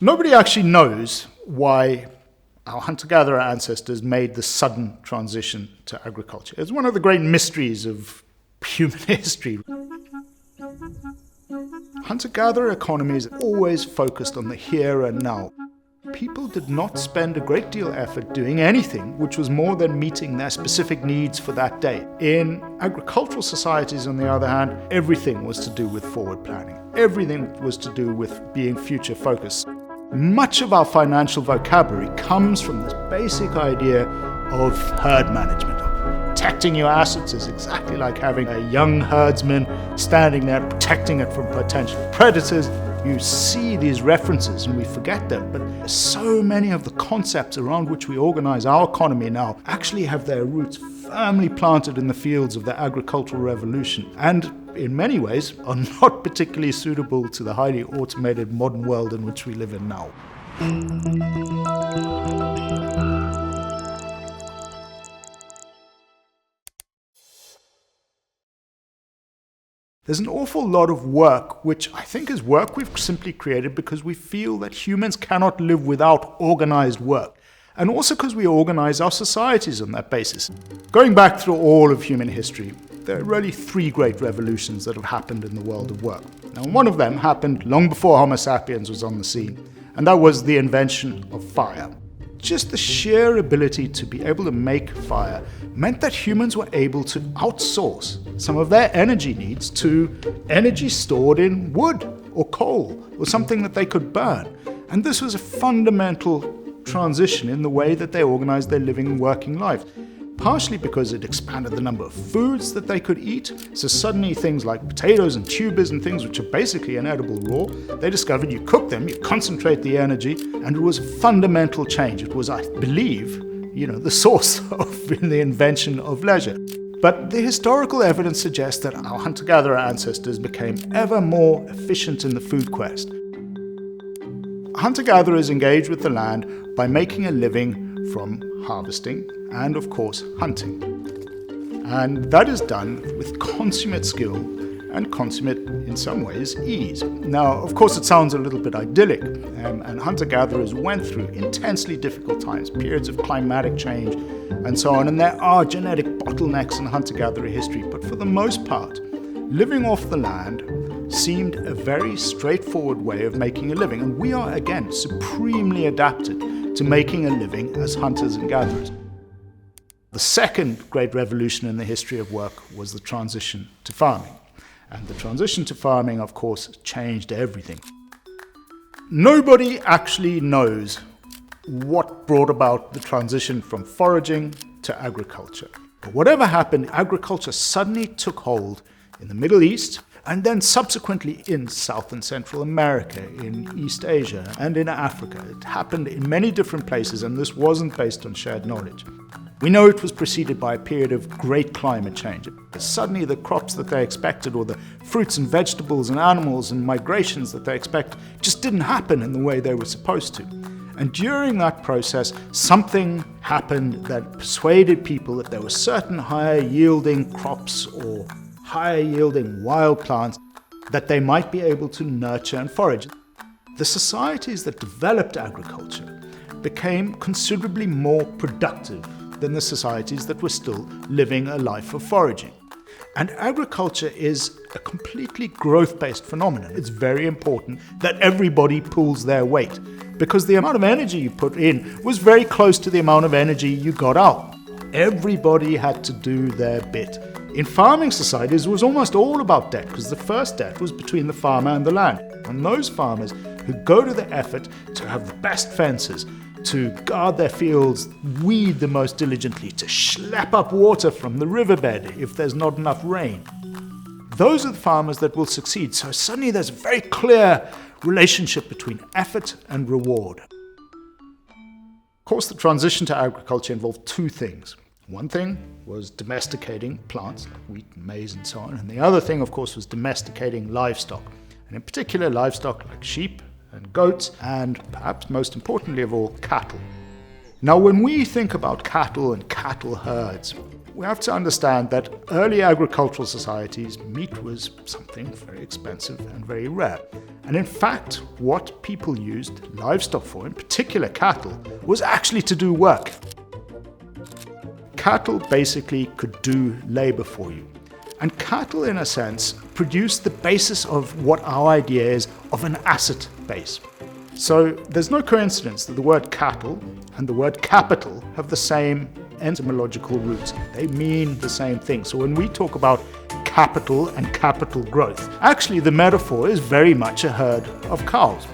Nobody actually knows why our hunter-gatherer ancestors made the sudden transition to agriculture. It's one of the great mysteries of human history. Hunter-gatherer economies always focused on the here and now. People did not spend a great deal of effort doing anything which was more than meeting their specific needs for that day. In agricultural societies, on the other hand, everything was to do with forward planning. Everything was to do with being future-focused. Much of our financial vocabulary comes from this basic idea of herd management. Protecting your assets is exactly like having a young herdsman standing there protecting it from potential predators. You see these references and we forget them, but so many of the concepts around which we organize our economy now actually have their roots firmly planted in the fields of the agricultural revolution, and in many ways are not particularly suitable to the highly automated modern world in which we live in now. There's an awful lot of work, which I think is work we've simply created because we feel that humans cannot live without organized work, and also because we organize our societies on that basis. Going back through all of human history, there are really three great revolutions that have happened in the world of work. Now, one of them happened long before Homo sapiens was on the scene, and that was the invention of fire. Just the sheer ability to be able to make fire meant that humans were able to outsource some of their energy needs to energy stored in wood or coal or something that they could burn. And this was a fundamental transition in the way that they organized their living and working life. Partially because it expanded the number of foods that they could eat. So suddenly things like potatoes and tubers and things which are basically inedible raw, they discovered you cook them, you concentrate the energy, and it was a fundamental change. It was, I believe, the source of the invention of leisure. But the historical evidence suggests that our hunter-gatherer ancestors became ever more efficient in the food quest. Hunter-gatherers engaged with the land by making a living from harvesting and, of course, hunting. And that is done with consummate skill and consummate, in some ways, ease. Now, of course, it sounds a little bit idyllic, and hunter-gatherers went through intensely difficult times, periods of climatic change, and so on, and there are genetic bottlenecks in hunter-gatherer history, but for the most part, living off the land seemed a very straightforward way of making a living, and we are, again, supremely adapted to making a living as hunters and gatherers. The second great revolution in the history of work was the transition to farming. And the transition to farming, of course, changed everything. Nobody actually knows what brought about the transition from foraging to agriculture. But whatever happened, agriculture suddenly took hold in the Middle East, and then subsequently in South and Central America, in East Asia, and in Africa. It happened in many different places, and this wasn't based on shared knowledge. We know it was preceded by a period of great climate change. Suddenly the crops that they expected, or the fruits and vegetables and animals and migrations that they expect, just didn't happen in the way they were supposed to. And during that process, something happened that persuaded people that there were certain higher yielding crops or higher yielding wild plants that they might be able to nurture and forage. The societies that developed agriculture became considerably more productive than the societies that were still living a life of foraging. And agriculture is a completely growth-based phenomenon. It's very important that everybody pulls their weight, because the amount of energy you put in was very close to the amount of energy you got out. Everybody had to do their bit. In farming societies, it was almost all about debt, because the first debt was between the farmer and the land. And those farmers who go to the effort to have the best fences, to guard their fields, weed the most diligently, to schlep up water from the riverbed if there's not enough rain. Those are the farmers that will succeed. So suddenly there's a very clear relationship between effort and reward. Of course, the transition to agriculture involved two things. One thing was domesticating plants like wheat and maize and so on, and the other thing, of course, was domesticating livestock, and in particular livestock like sheep and goats, and perhaps most importantly of all, cattle. Now, when we think about cattle and cattle herds, we have to understand that early agricultural societies, meat was something very expensive and very rare. And in fact, what people used livestock for, in particular cattle, was actually to do work. Cattle basically could do labor for you. And cattle, in a sense, produce the basis of what our idea is of an asset base. So there's no coincidence that the word cattle and the word capital have the same etymological roots. They mean the same thing. So when we talk about capital and capital growth, actually the metaphor is very much a herd of cows.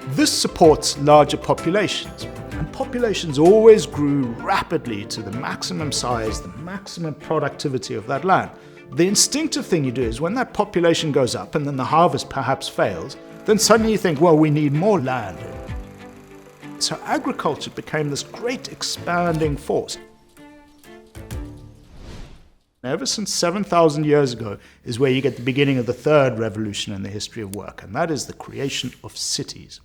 This supports larger populations. And populations always grew rapidly to the maximum size, the maximum productivity of that land. The instinctive thing you do is when that population goes up and then the harvest perhaps fails, then suddenly you think, well, we need more land. So agriculture became this great expanding force. Ever since 7,000 years ago is where you get the beginning of the third revolution in the history of work, and that is the creation of cities.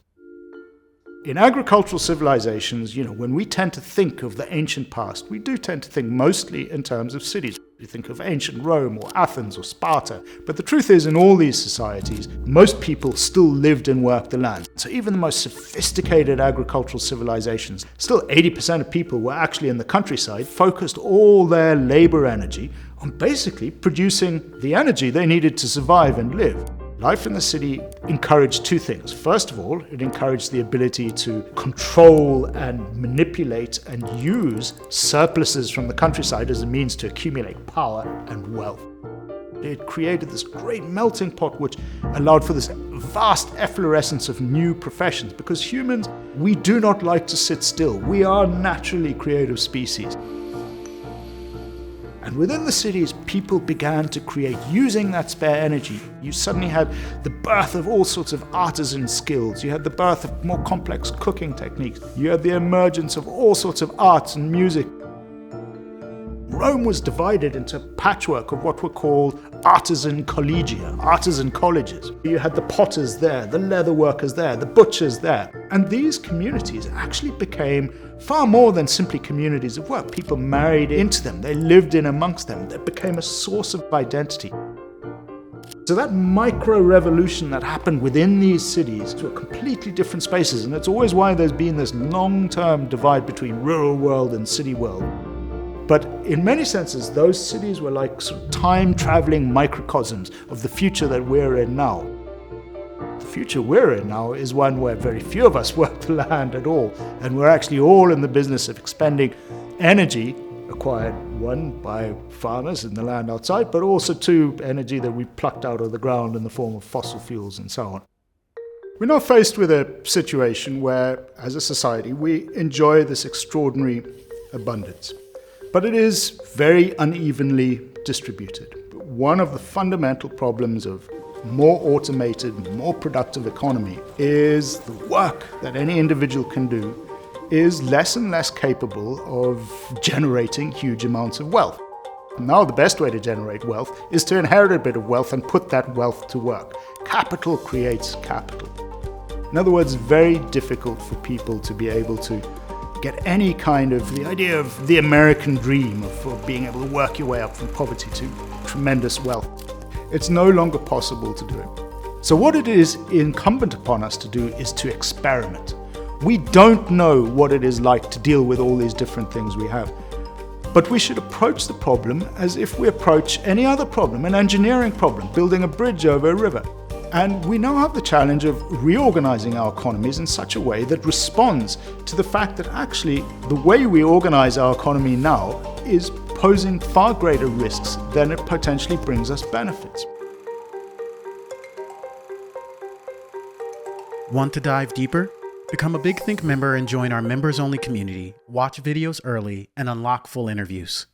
In agricultural civilizations, when we tend to think of the ancient past, we do tend to think mostly in terms of cities. We think of ancient Rome or Athens or Sparta. But the truth is, in all these societies, most people still lived and worked the land. So even the most sophisticated agricultural civilizations, still 80% of people were actually in the countryside, focused all their labor energy on basically producing the energy they needed to survive and live. Life in the city encouraged two things. First of all, it encouraged the ability to control and manipulate and use surpluses from the countryside as a means to accumulate power and wealth. It created this great melting pot which allowed for this vast efflorescence of new professions, because humans, we do not like to sit still. We are naturally creative species. And within the cities, people began to create using that spare energy. You suddenly had the birth of all sorts of artisan skills. You had the birth of more complex cooking techniques. You had the emergence of all sorts of arts and music. Rome was divided into a patchwork of what were called artisan collegia, artisan colleges. You had the potters there, the leather workers there, the butchers there. And these communities actually became far more than simply communities of work. People married into them, they lived in amongst them, they became a source of identity. So that micro-revolution that happened within these cities to a completely different spaces, and it's always why there's been this long-term divide between rural world and city world. But in many senses, those cities were like sort of time-traveling microcosms of the future that we're in now. The future we're in now is one where very few of us work the land at all, and we're actually all in the business of expending energy acquired, one, by farmers in the land outside, but also two, energy that we plucked out of the ground in the form of fossil fuels and so on. We're now faced with a situation where, as a society, we enjoy this extraordinary abundance. But it is very unevenly distributed. One of the fundamental problems of more automated, more productive economy is the work that any individual can do is less and less capable of generating huge amounts of wealth. Now the best way to generate wealth is to inherit a bit of wealth and put that wealth to work. Capital creates capital. In other words, very difficult for people to be able to get any kind of the idea of the American dream of being able to work your way up from poverty to tremendous wealth. It's no longer possible to do it. So what it is incumbent upon us to do is to experiment. We don't know what it is like to deal with all these different things we have. But we should approach the problem as if we approach any other problem, an engineering problem, building a bridge over a river. And we now have the challenge of reorganizing our economies in such a way that responds to the fact that actually the way we organize our economy now is posing far greater risks than it potentially brings us benefits. Want to dive deeper? Become a Big Think member and join our members-only community, watch videos early, and unlock full interviews.